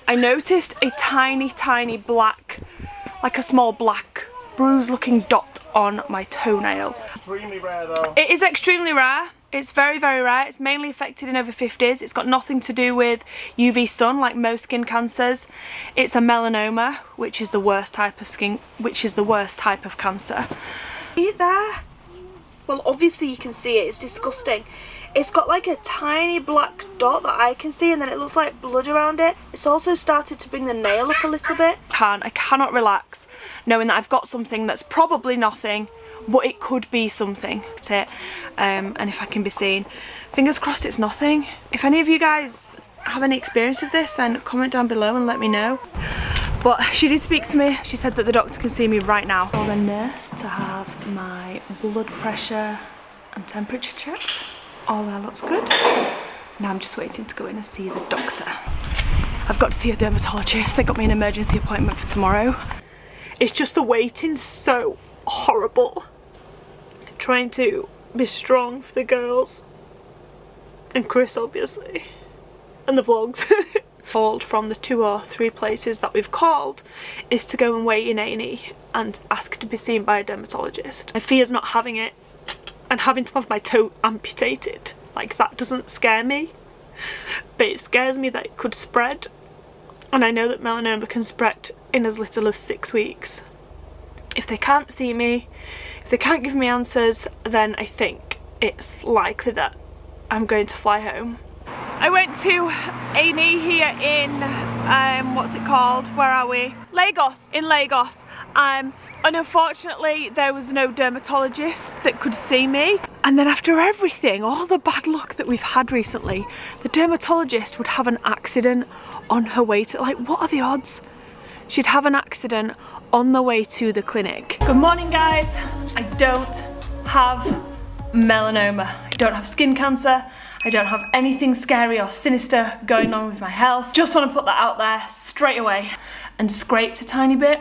I noticed a tiny black, like a small black bruise looking dot on my toenail. Extremely rare though. It is extremely rare. It's very rare. It's mainly affected in over 50s. It's got nothing to do with UV sun like most skin cancers. It's a melanoma, which is the worst type of cancer. See it there? Well, obviously you can see it. It's disgusting. It's got like a tiny black dot that I can see, and then it looks like blood around it. It's also started to bring the nail up a little bit. I cannot relax knowing that I've got something that's probably nothing, but it could be something. That's it. And if I can be seen, fingers crossed it's nothing. If any of you guys have any experience of this, then comment down below and let me know. But she did speak to me. She said that the doctor can see me right now. Or the nurse to have my blood pressure and temperature checked. All that looks good. Now I'm just waiting to go in and see the doctor. I've got to see a dermatologist. They got me an emergency appointment for tomorrow. It's just the waiting's so horrible. Trying to be strong for the girls. And Chris, obviously. And the vlogs. Called from the 2 or 3 places that we've called is to go and wait in A&E and ask to be seen by a dermatologist. My fear's not having it. And having to have my toe amputated, like, that doesn't scare me, but it scares me that it could spread, and I know that melanoma can spread in as little as 6 weeks. If they can't see me, if they can't give me answers, then I think it's likely that I'm going to fly home. I went to A&E here in, what's it called? Where are we? Lagos, in Lagos. And unfortunately there was no dermatologist that could see me. And then after everything, all the bad luck that we've had recently, the dermatologist would have an accident on her way to, like, what are the odds? She'd have an accident on the way to the clinic. Good morning, guys. I don't have melanoma. I don't have skin cancer. I don't have anything scary or sinister going on with my health. Just want to put that out there straight away. And scraped a tiny bit,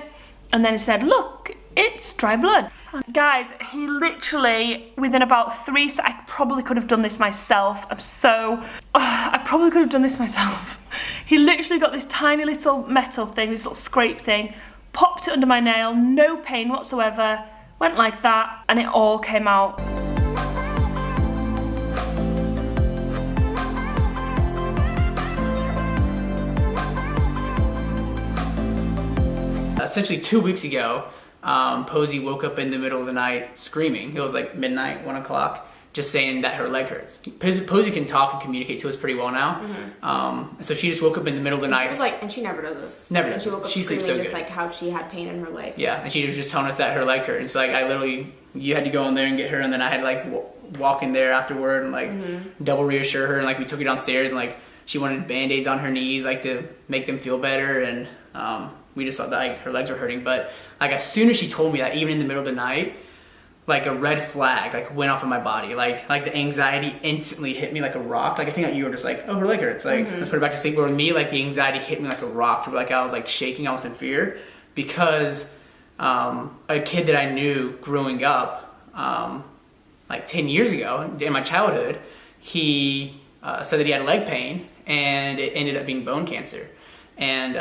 and then it said, look, it's dry blood. Guys, he literally, within about 3 seconds, I probably could have done this myself. I probably could have done this myself. He literally got this tiny little metal thing, this little scrape thing, popped it under my nail, no pain whatsoever, went like that, and it all came out. Essentially 2 weeks ago, Posey woke up in the middle of the night screaming. It was like midnight, 1 o'clock, just saying that her leg hurts. Posey can talk and communicate to us pretty well now. So she just woke up in the middle of the night. She was like, and she never does this. Never does this. She woke up she sleeps screaming so just good. like how she had pain in her leg. Yeah, and she was just telling us that her leg hurt. And so like you had to go in there and get her, and then I had to like walk in there afterward and like double reassure her, and like we took her downstairs, and like she wanted Band-Aids on her knees like to make them feel better, and we just thought that like her legs were hurting. But like as soon as she told me that, even in the middle of the night, like a red flag like went off of my body. Like the anxiety instantly hit me like a rock. Like I think that you were just like, oh, her leg hurts. Like let's put her back to sleep. But with me, like the anxiety hit me like a rock. Like I was like shaking, I was in fear because a kid that I knew growing up, like 10 years ago in my childhood, he said that he had leg pain and it ended up being bone cancer. And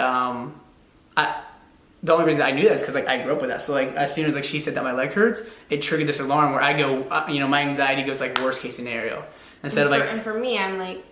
the only reason I knew that is because like I grew up with that. So like as soon as like she said that my leg hurts, it triggered this alarm where I go, my anxiety goes like worst case scenario instead of like. And for me, I'm like,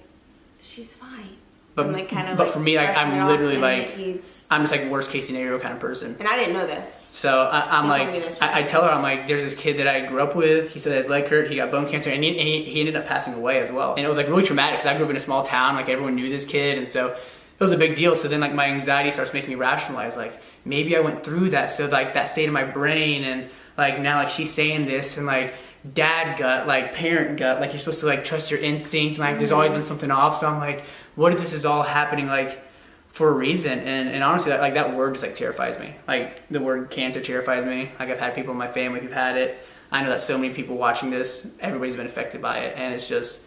she's fine. But I'm like kind of. But like for me, like I'm literally like needs... I'm just like worst case scenario kind of person. And I didn't know this. So I'm like I tell her, I'm like, there's this kid that I grew up with. He said that his leg hurt. He got bone cancer, and he ended up passing away as well. And it was like really traumatic because I grew up in a small town. Like everyone knew this kid, and so it was a big deal. So then like my anxiety starts making me rationalize like maybe I went through that. So like that stayed in my brain, and like now like she's saying this, and like dad gut, like parent gut, like you're supposed to like trust your instinct, and like there's always been something off. So I'm like, what if this is all happening like for a reason? And honestly, like that word just like terrifies me. Like the word cancer terrifies me. Like I've had people in my family who've had it. I know that so many people watching this, everybody's been affected by it, and it's just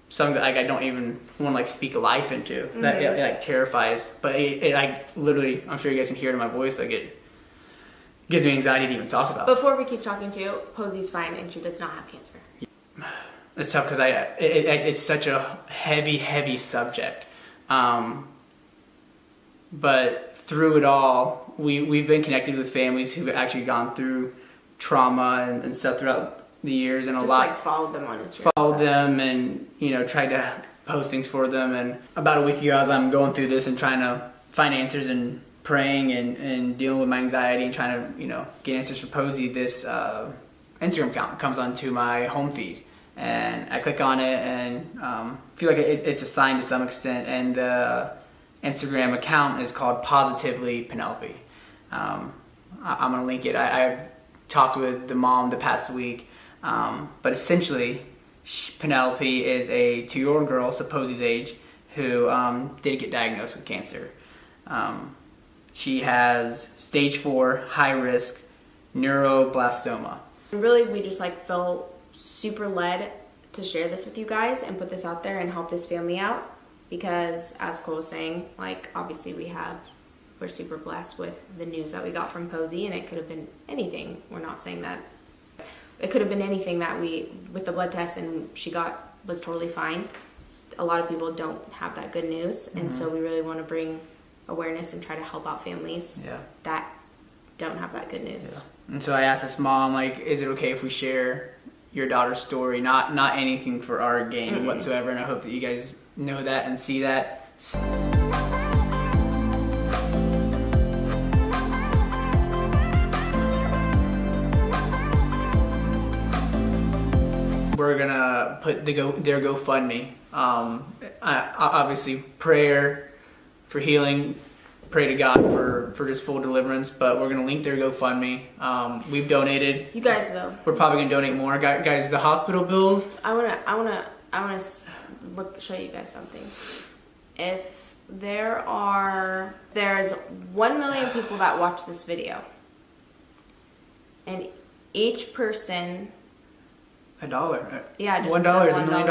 something that like I don't even want to like speak life into. That it like terrifies. But it like literally, I'm sure you guys can hear it in my voice, like it gives me anxiety to even talk about. Before we keep talking to you, Posey's fine and she does not have cancer. It's tough because it's such a heavy subject. But through it all, we've been connected with families who've actually gone through trauma and stuff throughout the years, and Just like followed them on Instagram. Followed them and, you know, tried to post things for them. And about a week ago, as I'm going through this and trying to find answers and praying and dealing with my anxiety and trying to, you know, get answers for Posey, this Instagram account comes onto my home feed. And I click on it and feel like it's a sign to some extent. And the Instagram account is called Positively Penelope. I'm going to link it. I've talked with the mom the past week. But essentially, Penelope is a 2-year-old girl, so Posey's age, who did get diagnosed with cancer. She has stage 4, high risk neuroblastoma. Really, we just like felt super led to share this with you guys and put this out there and help this family out, because as Cole was saying, like obviously we're super blessed with the news that we got from Posey, and it could have been anything. We're not saying that. It could have been anything that with the blood test and she was totally fine. A lot of people don't have that good news, and so we really want to bring awareness and try to help out families that don't have that good news. Yeah. And so I asked this mom, like, is it okay if we share your daughter's story? Not anything for our gain whatsoever, and I hope that you guys know that and see that. We're gonna put their GoFundMe. Obviously, prayer for healing, pray to God for just full deliverance. But we're gonna link their GoFundMe. We've donated. You guys, though, we're probably gonna donate more. Guys, the hospital bills. I wanna show you guys something. If there's 1 million people that watch this video, and each person. $1. Yeah, just $1 is $1 million.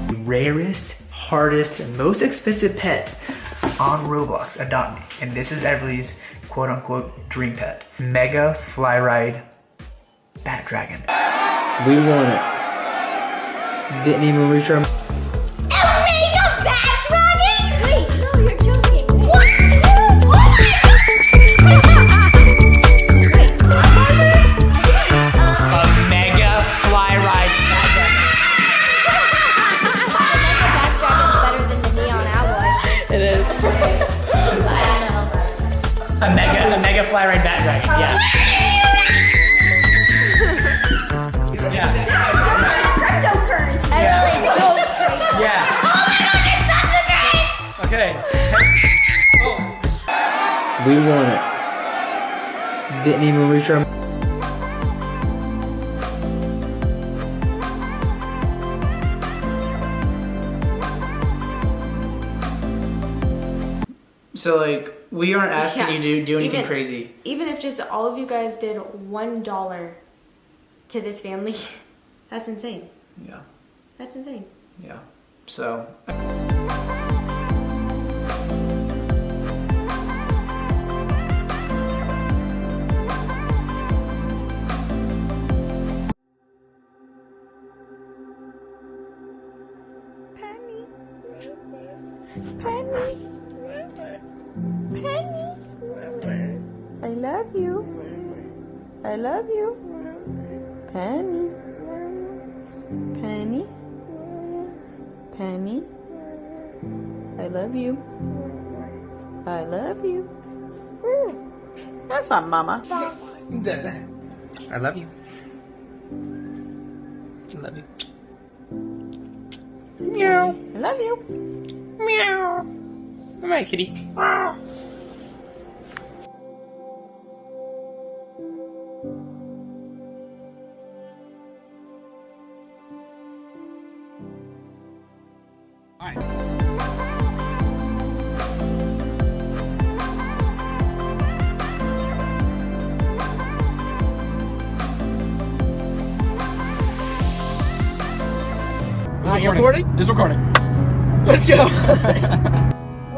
The rarest, hardest, and most expensive pet on Roblox, Adopt Me. And this is Everly's quote unquote dream pet. Mega Fly Ride Bat Dragon. We want it. Didn't even reach our A mega fly ride bat dragon, yeah. Cryptocurrency. Yeah. Oh my God, it's such a dream! Okay. We want it. Didn't even reach our Oh. So like, we aren't asking you to do anything crazy. Even if just all of you guys did $1 to this family, that's insane. Yeah. That's insane. Yeah. So. Penny. I love you. I love you. Penny. Penny. Penny. I love you. I love you. That's not mama. I love you. I love you. Meow. I love you. Meow. All right, kitty. Is it recording? It's recording. Let's go.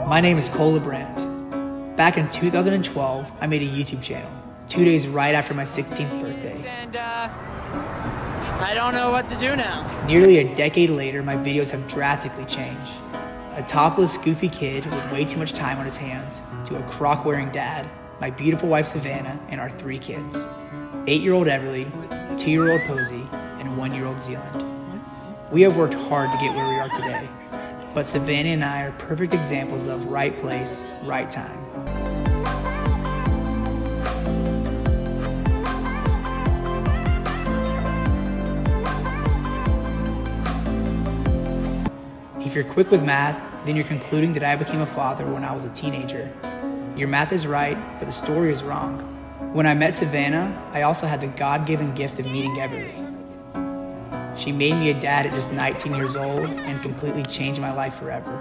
My name is Brant. Back in 2012, I made a YouTube channel. 2 days right after my 16th birthday. And I don't know what to do now. Nearly a decade later, my videos have drastically changed. A topless, goofy kid with way too much time on his hands, to a croc-wearing dad, my beautiful wife Savannah, and our 3 kids. 8-year-old Everly, 2-year-old Posey, and 1-year-old Zealand. We have worked hard to get where we are today, but Savannah and I are perfect examples of right place, right time. If you're quick with math, then you're concluding that I became a father when I was a teenager. Your math is right, but the story is wrong. When I met Savannah, I also had the God-given gift of meeting Everly. She made me a dad at just 19 years old and completely changed my life forever.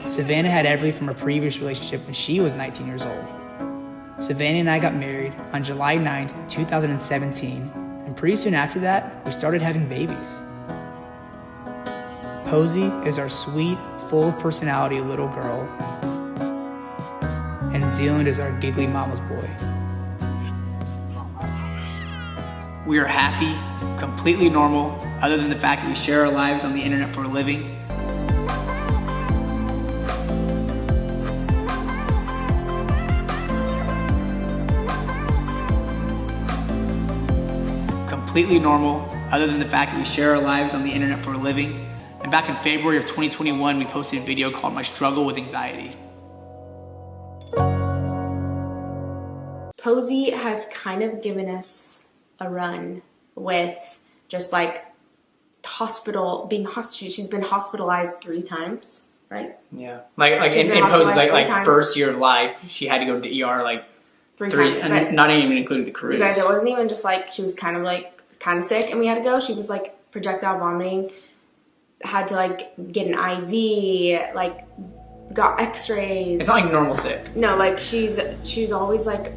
Savannah had Everly from a previous relationship when she was 19 years old. Savannah and I got married on July 9th, 2017, and pretty soon after that, we started having babies. Posey is our sweet, full of personality little girl, and Zealand is our giggly mama's boy. We are happy, completely normal, other than the fact that we share our lives on the internet for a living. Completely normal, other than the fact that we share our lives on the internet for a living. And back in February of 2021, we posted a video called My Struggle with Anxiety. Posey has kind of given us a run with just like she's been hospitalized 3 times, right? Yeah. Like in Posey's like first year of life, she had to go to the ER like 3 times. And not even including the cruise. You guys, it wasn't even just like she was kind of sick and we had to go. She was like projectile vomiting, had to like get an IV, like got x-rays. It's not like normal sick. No, like she's always like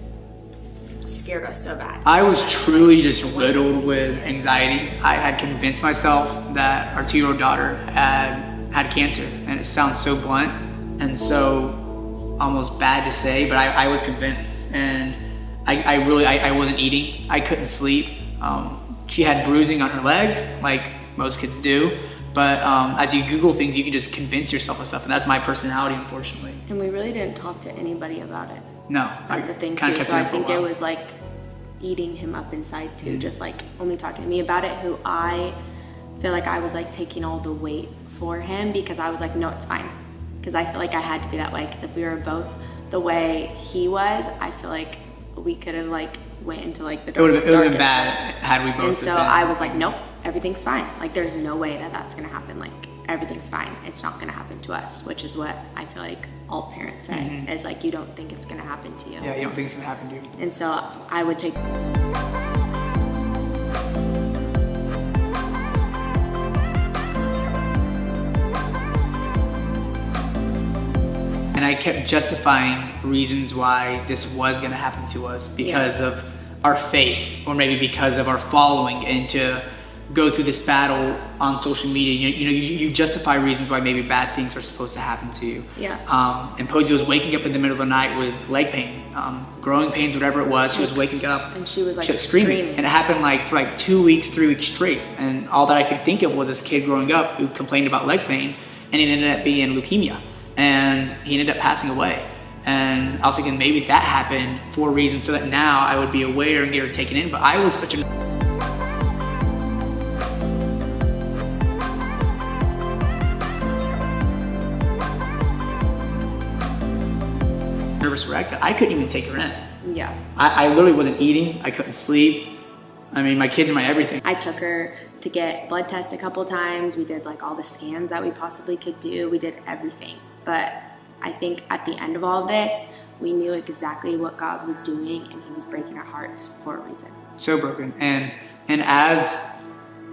scared us so bad. I was truly just riddled with anxiety. I had convinced myself that our 2-year-old daughter had cancer, and it sounds so blunt and so almost bad to say, but I was convinced, and I wasn't eating. I couldn't sleep. She had bruising on her legs, like most kids do. But as you Google things, you can just convince yourself of stuff, and that's my personality, unfortunately. And we really didn't talk to anybody about it. No. That's the thing too. So I think it was like eating him up inside too, just like only talking to me about it, who I feel like I was like taking all the weight for him, because I was like, no, it's fine. Because I feel like I had to be that way, because if we were both the way he was, I feel like we could have like went into like the darkest. It would have been bad had we both. And so I was like, nope, everything's fine. Like there's no way that that's gonna happen. Like everything's fine. It's not gonna happen to us, which is what I feel like all parents say, is like, you don't think it's gonna happen to you. Yeah, you don't think it's gonna happen to you. And so I would take. And I kept justifying reasons why this was gonna happen to us because of our faith, or maybe because of our following, and to go through this battle on social media. You justify reasons why maybe bad things are supposed to happen to you. Yeah. And Posey was waking up in the middle of the night with leg pain, growing pains, whatever it was. She was waking up and she was like screaming. And it happened like for like 2 weeks, 3 weeks straight. And all that I could think of was this kid growing up who complained about leg pain, and it ended up being leukemia. And he ended up passing away. And I was thinking maybe that happened for a reason, so that now I would be aware and get her taken in. But I was such a nervous wreck that I couldn't even take her in. Yeah. I literally wasn't eating. I couldn't sleep. I mean, my kids are my everything. I took her to get blood tests a couple times. We did like all the scans that we possibly could do. We did everything. But I think at the end of all of this, we knew exactly what God was doing, and he was breaking our hearts for a reason. So broken. And as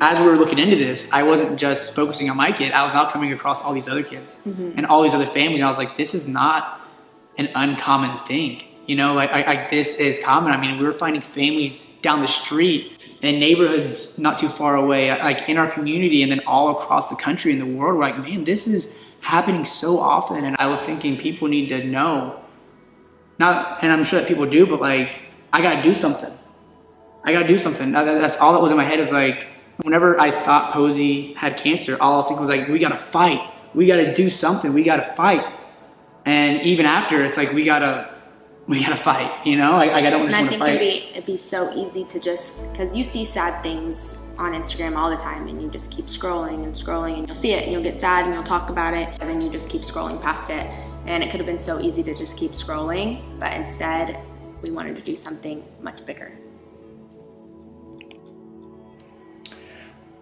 we were looking into this, I wasn't just focusing on my kid. I was now coming across all these other kids and all these other families. And I was like, this is not an uncommon thing. You know, like this is common. I mean, we were finding families down the street in neighborhoods not too far away, like in our community, and then all across the country and the world. We're like, man, this is happening so often. And I was thinking people need to know, and I'm sure that people do, but like, I gotta do something. I gotta do something. That's all that was in my head, is like, whenever I thought Posey had cancer, all I was thinking was like, we gotta fight. We gotta do something. We gotta fight. And even after, it's like, we gotta fight, you know? I don't just want to fight. And I think it'd be so easy to just, because you see sad things on Instagram all the time, and you just keep scrolling and scrolling, and you'll see it and you'll get sad and you'll talk about it, and then you just keep scrolling past it. And it could have been so easy to just keep scrolling, but instead we wanted to do something much bigger.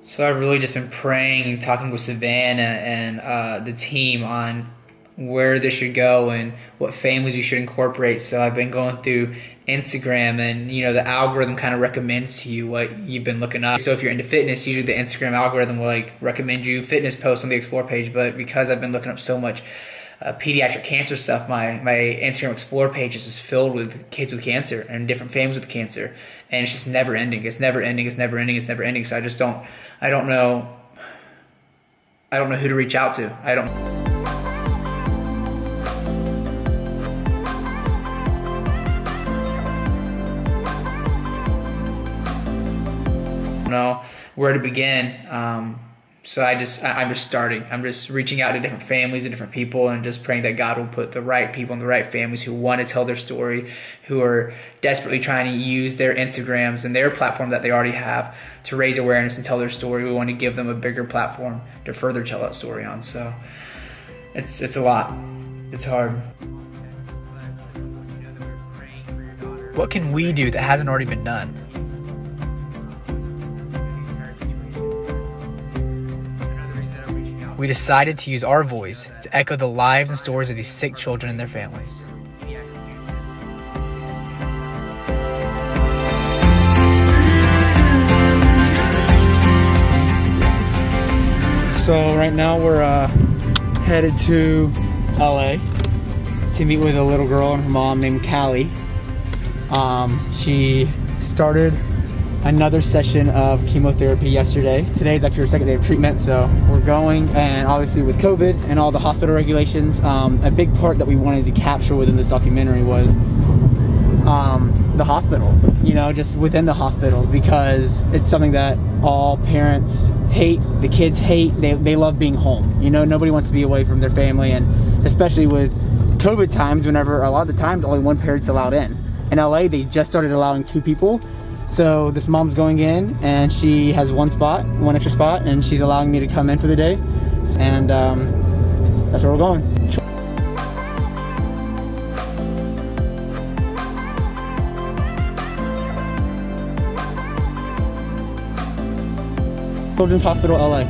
So I've really just been praying and talking with Savannah and the team on where this should go and what families you should incorporate. So I've been going through Instagram, and you know, the algorithm kind of recommends to you what you've been looking up. So if you're into fitness, usually the Instagram algorithm will like recommend you fitness posts on the Explore page. But because I've been looking up so much pediatric cancer stuff, my Instagram Explore page is just filled with kids with cancer and different families with cancer, and it's just never ending. It's never ending. It's never ending. It's never ending. So I don't know who to reach out to. I don't know where to begin. So I'm just starting. I'm just reaching out to different families and different people, and just praying that God will put the right people and the right families who want to tell their story, who are desperately trying to use their Instagrams and their platform that they already have to raise awareness and tell their story. We want to give them a bigger platform to further tell that story on. So it's a lot. It's hard. What can we do that hasn't already been done? We decided to use our voice to echo the lives and stories of these sick children and their families. So right now we're headed to LA to meet with a little girl and her mom named Callie. She started another session of chemotherapy yesterday. Today is actually her second day of treatment, so we're going, and obviously with COVID and all the hospital regulations, a big part that we wanted to capture within this documentary was the hospitals, you know, just within the hospitals, because it's something that all parents hate, the kids hate. They love being home, you know, nobody wants to be away from their family, and especially with COVID times, whenever a lot of the times only one parent's allowed in. In LA, they just started allowing 2 people. So this mom's going in, and she has one extra spot, and she's allowing me to come in for the day, and that's where we're going. Children's Hospital, LA.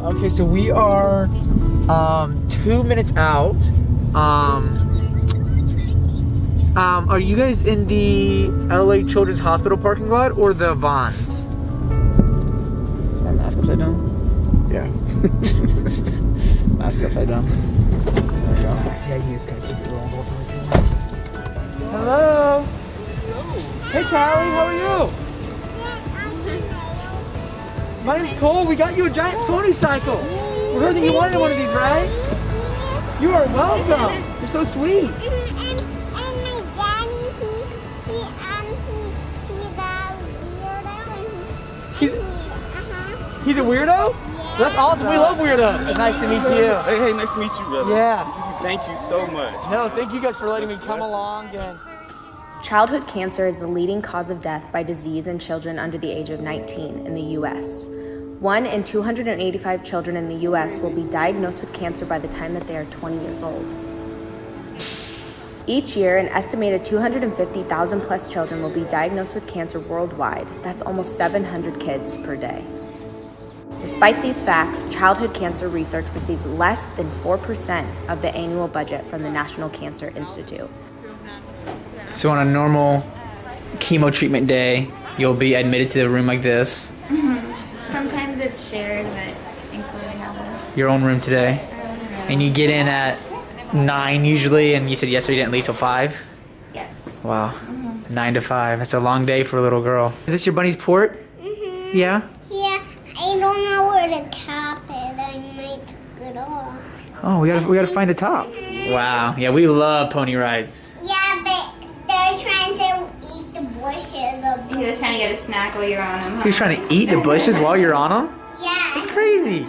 Okay, so we are 2 minutes out. Are you guys in the LA Children's Hospital parking lot or the Vons? Is my mask upside down? Yeah. Mask upside down. There we go. Yeah, you just gotta keep it rolling. Hello. Hey, Callie, how are you? My name's Cole. We got you a giant pony cycle. We heard that you wanted one of these, right? You are welcome. You're so sweet. He's a weirdo? That's awesome. We love weirdos. It's nice to meet you. Hey, nice to meet you, brother. Yeah. Thank you so much. No, thank you guys for letting me come along. And Childhood cancer is the leading cause of death by disease in children under the age of 19 in the U.S. 1 in 285 children in the U.S. will be diagnosed with cancer by the time that they are 20 years old. Each year, an estimated 250,000 plus children will be diagnosed with cancer worldwide. That's almost 700 kids per day. Despite these facts, childhood cancer research receives less than 4% of the annual budget from the National Cancer Institute. So on a normal chemo treatment day, you'll be admitted to the room like this. Sometimes it's shared, but including Your own room today. And you get in at 9 usually, and you said yesterday you didn't leave till 5? Yes. Wow. 9 to 5. That's a long day for a little girl. Is this your bunny's port? Yeah? Yeah, I don't know where the cap is. I might take it off. Oh, we gotta find a top. Wow. Yeah, we love pony rides. Yeah, but they're trying to eat the bushes. He was trying to get a snack while you're on him. He's trying to eat the bushes while you're on them? Yeah. That's crazy.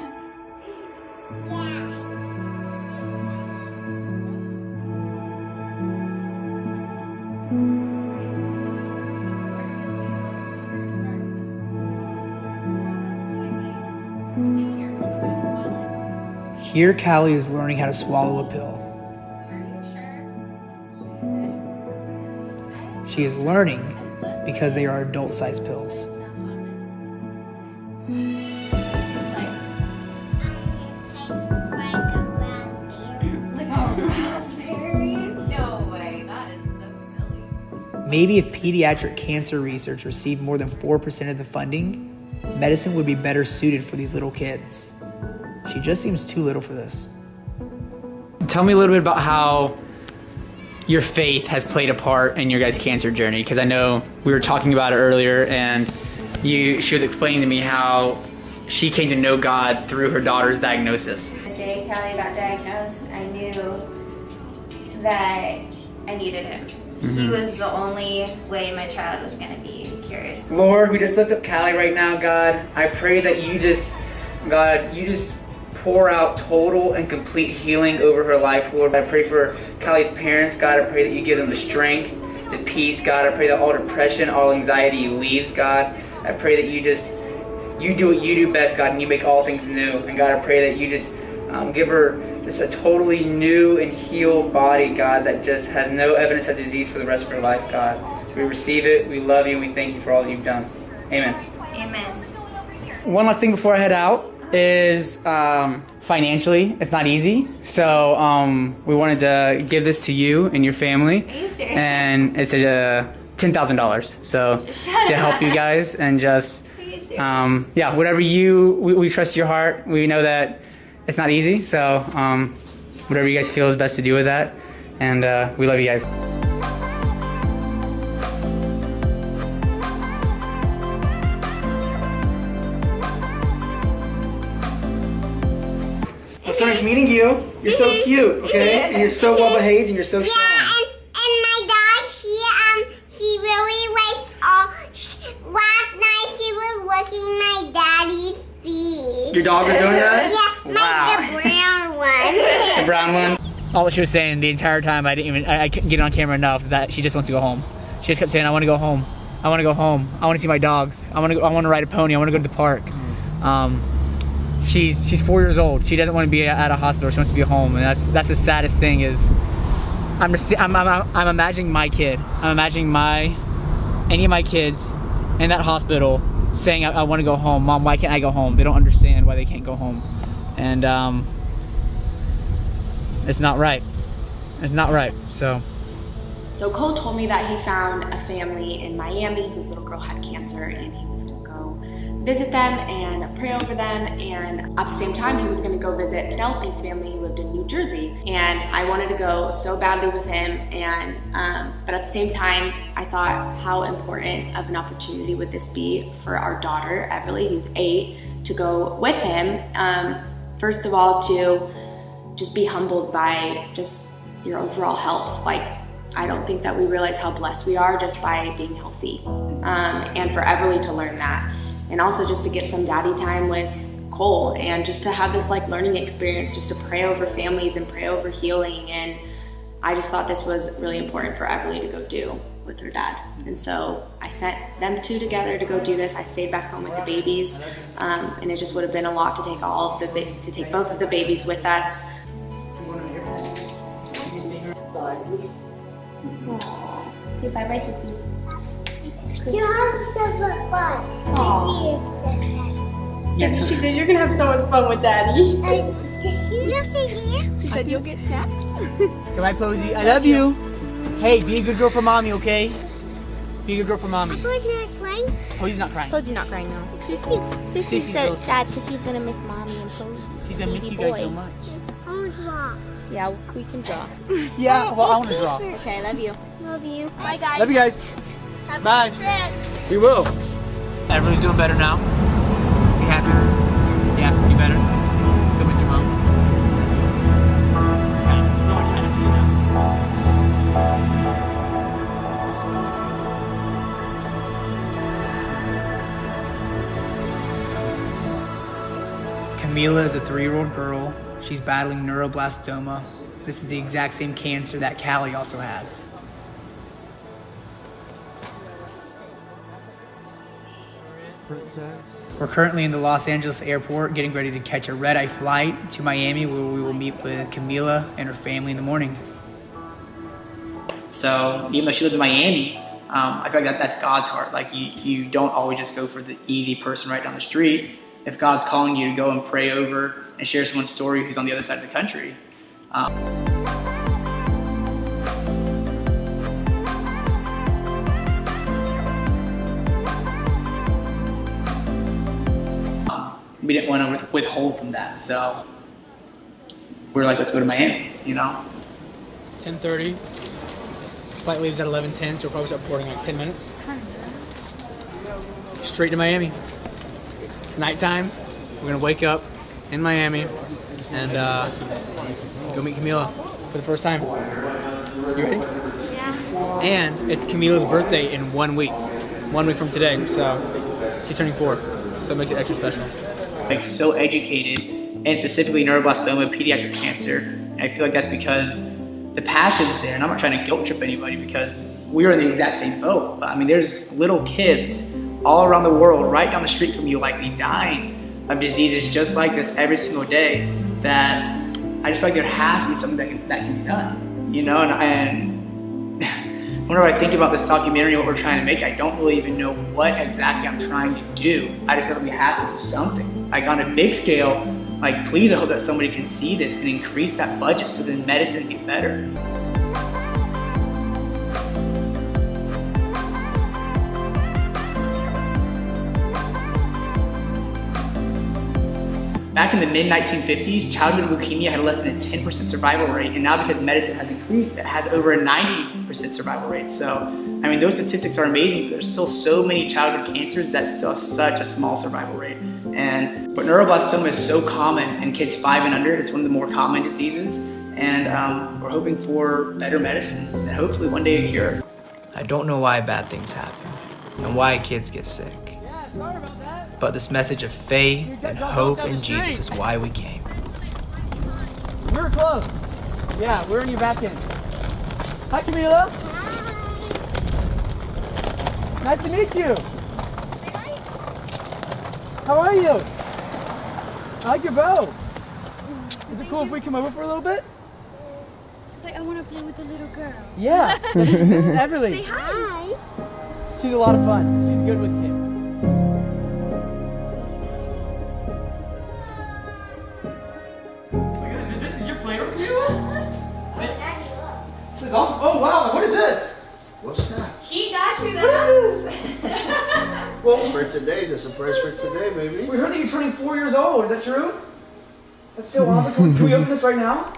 Yeah. Here, Callie is learning how to swallow a pill. She is learning because they are adult-sized pills. No way, that is so silly. Maybe if pediatric cancer research received more than 4% of the funding, medicine would be better suited for these little kids. She just seems too little for this. Tell me a little bit about how your faith has played a part in your guys' cancer journey, because I know we were talking about it earlier, and she was explaining to me how she came to know God through her daughter's diagnosis. The day Callie got diagnosed, I knew that I needed him. He was the only way my child was going to be cured. Lord, we just lift up Callie right now, God. I pray that you just pour out total and complete healing over her life, Lord. I pray for Callie's parents, God. I pray that you give them the strength, the peace, God. I pray that all depression, all anxiety leaves, God. I pray that you do what you do best, God, and you make all things new. And God, I pray that you just give her just a totally new and healed body, God, that just has no evidence of disease for the rest of her life, God. We receive it, we love you, and we thank you for all that you've done. Amen. Amen. One last thing before I head out is financially, it's not easy. So we wanted to give this to you and your family. Are you serious? And it's $10,000. So to help you guys and just, yeah, whatever we trust your heart. We know that it's not easy. So whatever you guys feel is best to do with that. And we love you guys. It's so nice meeting you. You're so cute, okay? And you're so well behaved and you're so strong. Yeah, and my dog, she really was, last night she was licking my daddy's feet. Your dog was doing that? Yeah, the brown one. The brown one? All that she was saying the entire time, I couldn't get it on camera enough that she just wants to go home. She just kept saying, I want to go home. I want to go home. I want to see my dogs. I want to ride a pony. I want to go to the park. She's 4 years old. She doesn't want to be at a hospital. She wants to be home, and that's the saddest thing. Is I'm imagining my kid. I'm imagining any of my kids in that hospital saying, I want to go home. Mom, why can't I go home? They don't understand why they can't go home, and it's not right. It's not right. So Cole told me that he found a family in Miami whose little girl had cancer, and he was gonna go visit them and pray over them, and at the same time he was going to go visit Penelope's family who lived in New Jersey, and I wanted to go so badly with him, and but at the same time I thought, how important of an opportunity would this be for our daughter Everly, who's 8, to go with him. First of all, to just be humbled by just your overall health. Like, I don't think that we realize how blessed we are just by being healthy, and for Everly to learn that. And also just to get some daddy time with Cole, and just to have this like learning experience, just to pray over families and pray over healing. And I just thought this was really important for Everly to go do with her dad. And so I sent them two together to go do this. I stayed back home with the babies, and it just would have been a lot to take take both of the babies with us. Aww. Okay, bye-bye, Sissy. You have so much fun. Yes. She said you're gonna have so much fun with Daddy. She said you'll get snacks. Goodbye, Posey. I love you. Hey, be a good girl for mommy, okay? Be a good girl for mommy. Posey's not crying. Posey's not crying now. Sissy's so sad because she's gonna miss Mommy and Posey. She's gonna miss you guys so much. Yeah, we can draw. Yeah, well, I want to draw. Okay, I love you. Love you. Bye, guys. Love you guys. Bye. We will. Everyone's doing better now. You happy? Yeah, you better? Still miss your mom? Just kind of, no one kind of miss you now. Camila is a 3-year-old girl. She's battling neuroblastoma. This is the exact same cancer that Callie also has. We're currently in the Los Angeles airport getting ready to catch a red-eye flight to Miami where we will meet with Camila and her family in the morning. So even though she lives in Miami, I feel like that's God's heart. Like you don't always just go for the easy person right down the street. If God's calling you to go and pray over and share someone's story who's on the other side of the country. We didn't want to withhold from that, so we're like, let's go to Miami, you know? 10:30. Flight leaves at 11:10, so we'll probably start boarding in like 10 minutes. Straight to Miami. It's nighttime. We're gonna wake up in Miami and go meet Camila for the first time. You ready? Yeah. And it's Camila's birthday in 1 week. 1 week from today, so she's turning 4. So it makes it extra special. Like so educated, and specifically neuroblastoma, pediatric cancer. And I feel like that's because the passion's there, and I'm not trying to guilt trip anybody because we are in the exact same boat. But I mean, there's little kids all around the world, right down the street from you, likely dying of diseases just like this every single day. That I just feel like there has to be something that can be done, you know. And whenever I think about this documentary and what we're trying to make, I don't really even know what exactly I'm trying to do. I just feel like we have to do something. Like on a big scale, like please, I hope that somebody can see this and increase that budget so then medicines get better. Back in the mid-1950s, childhood leukemia had less than a 10% survival rate, and now because medicine has increased, it has over a 90% survival rate. So, I mean, those statistics are amazing, but there's still so many childhood cancers that still have such a small survival rate. But neuroblastoma is so common in kids 5 and under. It's one of the more common diseases, and we're hoping for better medicines and hopefully one day a cure. I don't know why bad things happen and why kids get sick. But this message of faith and hope in Jesus is why we came. We were close. Yeah, we're in your back end. Hi, Camila. Nice to meet you. How are you? I like your bow. Is it cool if we come over for a little bit? She's like, I want to play with the little girl. Yeah, this is Everly. Say hi. She's a lot of fun. She's good with kids. This is awesome. Oh wow, what is this? What's that? He got you this. Well, For today, the surprise for today, baby. we heard that you're turning 4 years old. Is that true? That's so awesome. Can we open this right now?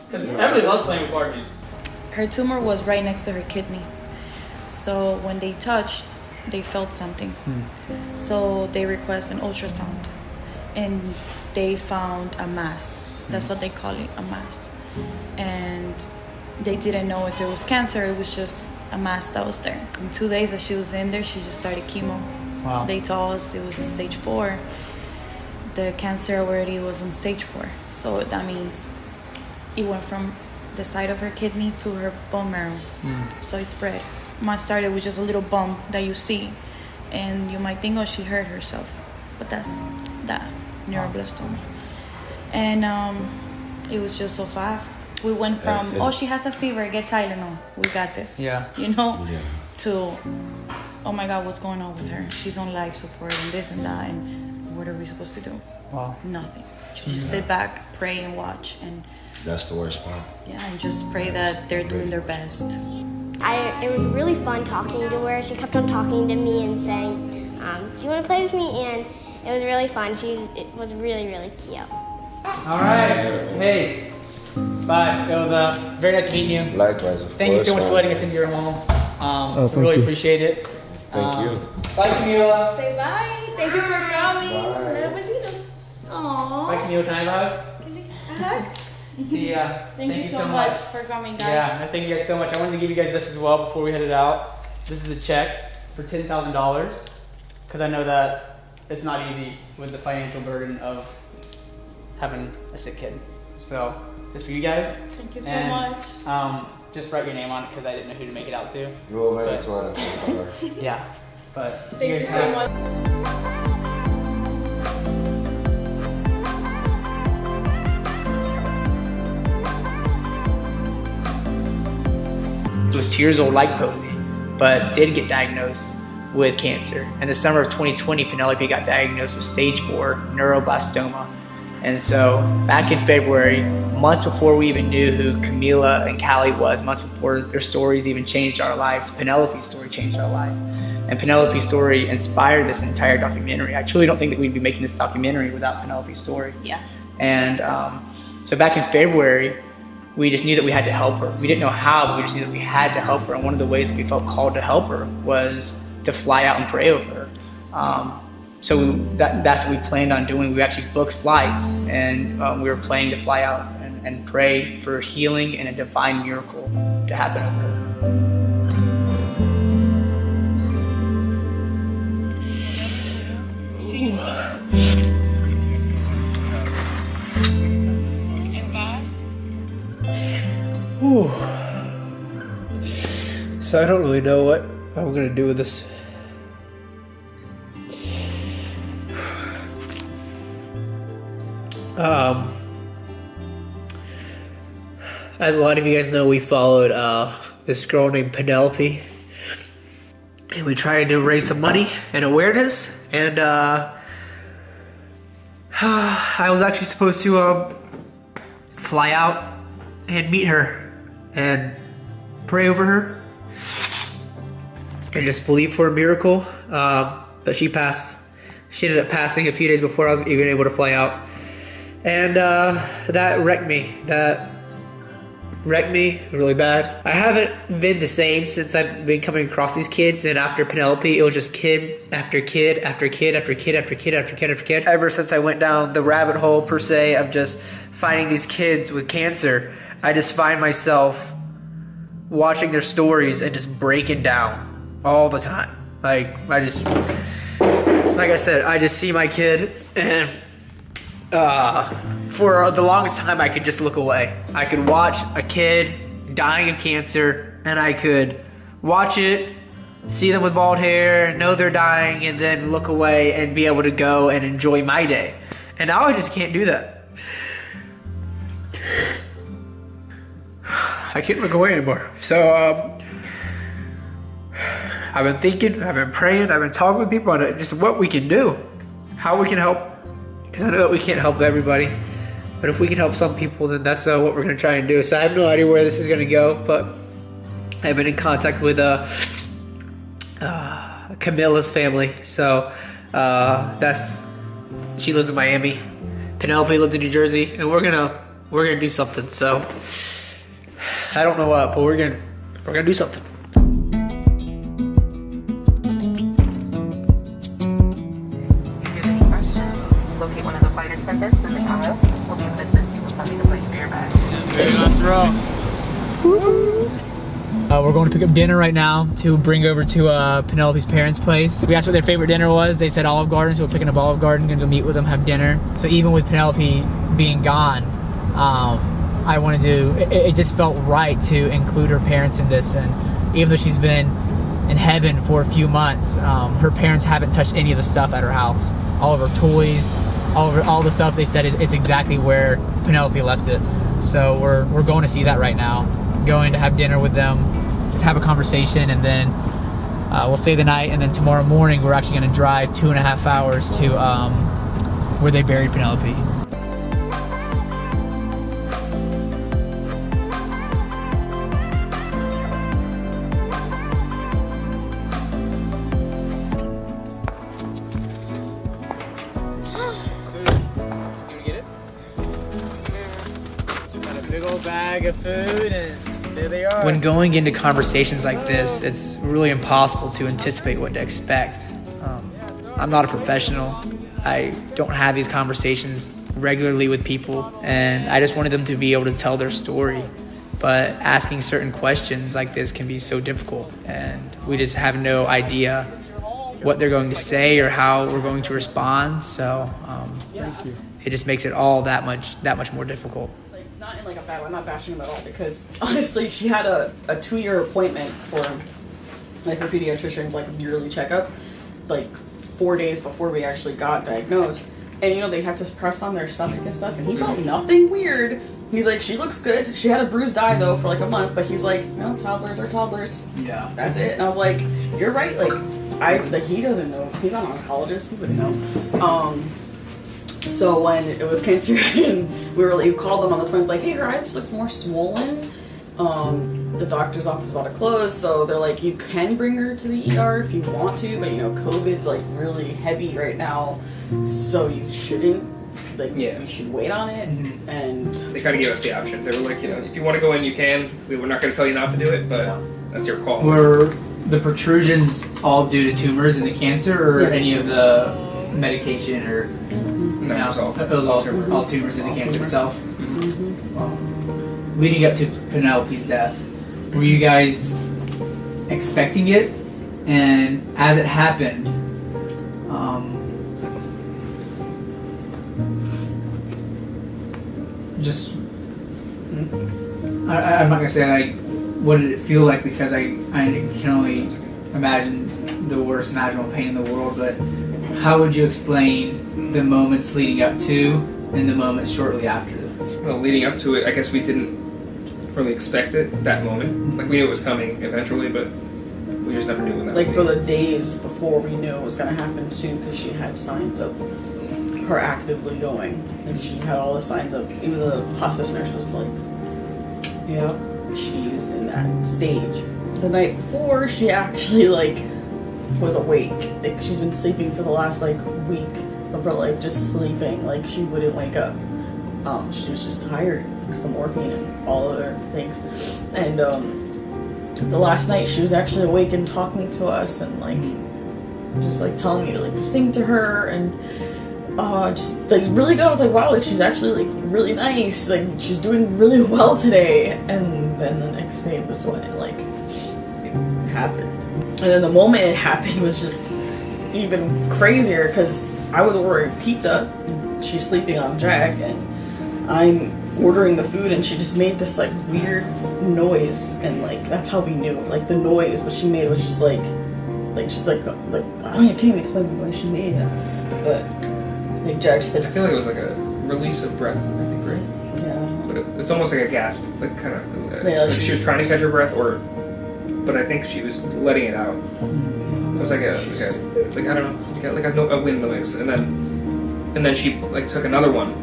Because Emily loves playing with Barbies. Her tumor was right next to her kidney. So when they touched, they felt something. So they request an ultrasound. And they found a mass. That's what they call it, a mass. And they didn't know if it was cancer, it was just a mass that was there. In 2 days that she was in there, she just started chemo. Wow. They told us it was a stage 4. The cancer already was on stage 4. So that means it went from the side of her kidney to her bone marrow. So it spread. Mine started with just a little bump that you see. And you might think, oh, she hurt herself. But that's that, neuroblastoma. And it was just so fast. We went from, oh, she has a fever, get Tylenol, we got this. Yeah. You know, to, oh my God, what's going on with her? She's on life support and this and that, and what are we supposed to do? Wow. Nothing. Just sit back, pray and watch, and That's the worst part. yeah, and just pray that they're doing their best. It was really fun talking to her. She kept on talking to me and saying, do you want to play with me? And it was really fun. It was really, really cute. All right. Hey. Bye. It was very nice meeting you. Likewise. Thank you so much for letting us into your home. Really appreciate it. Thank you. Bye, Camila. Say bye. Thank you for coming. Bye. Aww. Bye, Camila. Can I have a hug? See ya. Thank you so much for coming, guys. Yeah, thank you guys so much. I wanted to give you guys this as well before we headed out. This is a check for $10,000 because I know that it's not easy with the financial burden of having a sick kid. So this for you guys. Thank you so much. Just write your name on it because I didn't know who to make it out to. You will make it to one. Yeah, but Thank you so much. was 2 years old like Posey, but did get diagnosed with cancer. In the summer of 2020, Penelope got diagnosed with stage 4 neuroblastoma. And so back in February, months before we even knew who Camila and Callie was, months before their stories even changed our lives, Penelope's story changed our life. And Penelope's story inspired this entire documentary. I truly don't think that we'd be making this documentary without Penelope's story. Yeah. And so back in February, we just knew that we had to help her. We didn't know how, but we just knew that we had to help her. And one of the ways that we felt called to help her was to fly out and pray over her. So that's what we planned on doing. We actually booked flights, and we were planning to fly out and pray for healing and a divine miracle to happen over her. So I don't really know what I'm gonna do with this. As a lot of you guys know, we followed this girl named Penelope, and we tried to raise some money and awareness. And I was actually supposed to fly out and meet her and pray over her and just believe for a miracle. But she passed. She ended up passing a few days before I was even able to fly out. And that wrecked me. That wrecked me really bad. I haven't been the same since I've been coming across these kids, and after Penelope, it was just kid after kid after kid after kid after kid after kid after kid. Ever since I went down the rabbit hole, per se, of just finding these kids with cancer, I just find myself watching their stories and just breaking down all the time. Like I said, I just see my kid, and for the longest time, I could just look away. I could watch a kid dying of cancer, and I could watch it, see them with bald hair, know they're dying, and then look away and be able to go and enjoy my day. And now I just can't do that. I can't look away anymore. So, I've been thinking, I've been praying, I've been talking with people on just what we can do, how we can help. Because I know that we can't help everybody, but if we can help some people, then that's what we're going to try and do. So I have no idea where this is going to go, but I've been in contact with Camilla's family. So she lives in Miami. Penelope lived in New Jersey, and we're gonna do something. So I don't know what, but we're gonna do something. Locate one of the flight attendants in the aisle. We'll be with assist you with finding the place for your bag. Very nice row. We're going to pick up dinner right now to bring over to Penelope's parents' place. We asked what their favorite dinner was. They said Olive Garden, so we're picking up Olive Garden, gonna go meet with them, have dinner. So even with Penelope being gone, I wanted to, it just felt right to include her parents in this. And even though she's been in heaven for a few months, her parents haven't touched any of the stuff at her house. All of her toys, all the stuff, they said it's exactly where Penelope left it. So we're going to see that right now. Going to have dinner with them, just have a conversation, and then we'll stay the night. And then tomorrow morning we're actually going to drive 2.5 hours to where they buried Penelope. Bag of food, and there they are. When going into conversations like this, it's really impossible to anticipate what to expect. I'm not a professional. I don't have these conversations regularly with people, and I just wanted them to be able to tell their story. But asking certain questions like this can be so difficult, and we just have no idea what they're going to say or how we're going to respond. So it just makes it all that much more difficult. Not in like a bad way, I'm not bashing them at all, because honestly she had a 2-year appointment for like her pediatrician's like yearly checkup, like 4 days before we actually got diagnosed. And you know, they have to press on their stomach and stuff, and he felt nothing weird. He's like, she looks good. She had a bruised eye though for like a month, but he's like, no, toddlers are toddlers. Yeah. That's it. And I was like, you're right, like he doesn't know. He's not an oncologist, he wouldn't know. So when it was cancer and we called them on the 20th, like, hey, her eye just looks more swollen. The doctor's office is about to close, so they're like, you can bring her to the ER if you want to, but you know, COVID's like really heavy right now, so you shouldn't. Like, we should wait on it. Mm-hmm. And they kind of gave us the option. They were like, you know, if you want to go in, you can. We were not going to tell you not to do it, but that's your call. Were the protrusions all due to tumors in the cancer, or any of the medication, or no, it was all tumors in the cancer itself? Leading up to Penelope's death, were you guys expecting it? And as it happened, I'm not gonna say like what did it feel like, because I can only imagine the worst imaginable pain in the world, but how would you explain the moments leading up to and the moments shortly after? Well, leading up to it, I guess we didn't really expect it, that moment. Like, we knew it was coming eventually, but we just never knew when that like for the days before we knew it was going to happen soon, because she had signs of her actively going. Like, she had all the signs of, even the hospice nurse was like, yeah, she's in that stage. The night before, she actually like was awake. Like, she's been sleeping for the last like week of her life, just sleeping. Like, she wouldn't wake up. She was just tired because the morphine and all other things. And the last night she was actually awake and talking to us, and like just like telling me to sing to her, and just like really good. I was like, wow, like she's actually like really nice, like she's doing really well today. And then the next day was when it happened. And then the moment it happened was just even crazier, because I was ordering pizza and she's sleeping on Jack, and I'm ordering the food, and she just made this like weird noise, and like that's how we knew, like the noise what she made was just like I can't even explain what she made, but like Jack said, I feel like it was like a release of breath, I think, right? Yeah. But it's almost like a gasp, like kind of. Yeah, like she was trying to catch her breath, but I think she was letting it out. It was like like I don't know, like a wind noise, and then she like took another one.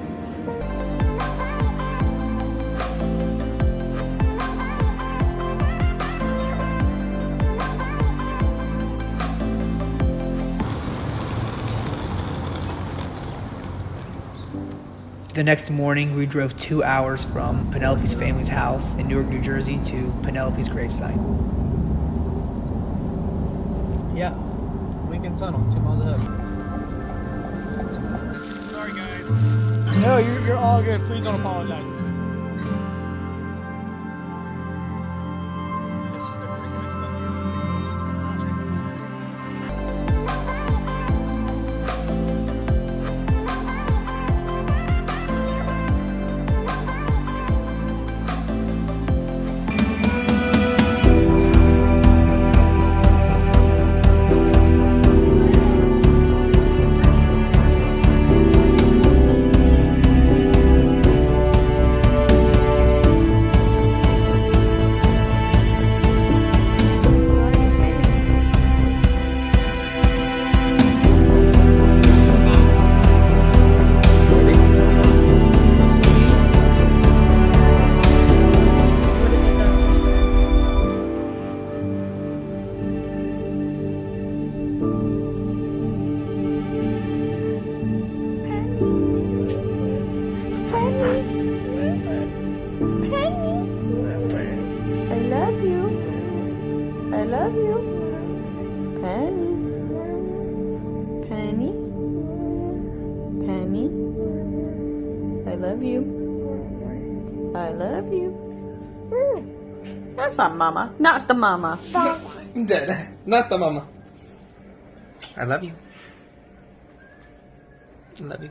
The next morning, we drove 2 hours from Penelope's family's house in Newark, New Jersey to Penelope's gravesite. Yeah, Lincoln Tunnel, 2 miles ahead. Sorry, guys. No, you're all good. Please don't apologize. Penny. Penny. Penny. I love you. I love you. That's not mama. Not the mama. Not the mama. I love you. I love you.